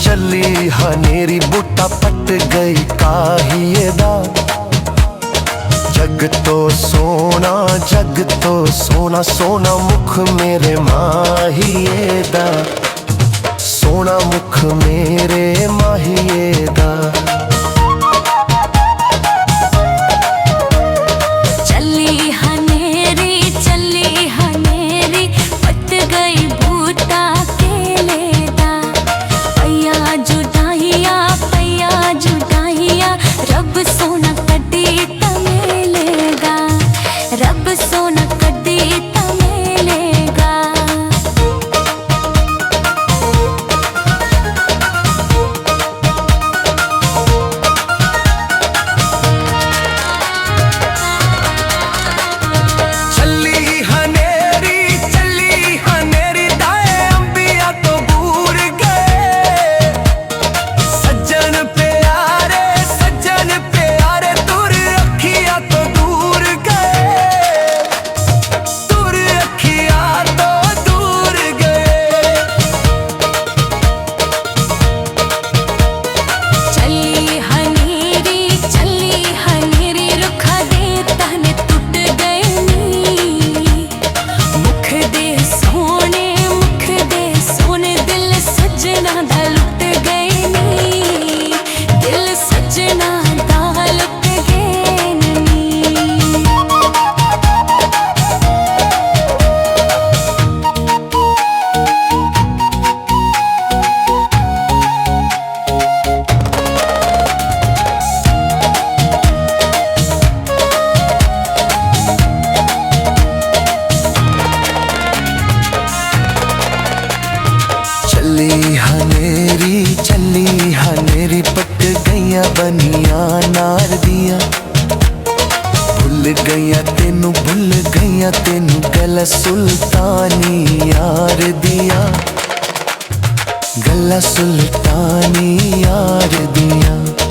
चली हनेरी बूटा पट गई काहिए दा। जग तो सोना सोना मुख मेरे माहिए दा। सोना मुख मेरे माहिए दा। चली हनेरी पट गईया बनिया नार दिया। भुल गईया तेनू गला सुल्तानी यार दिया। गला सुल्तानी यार दिया।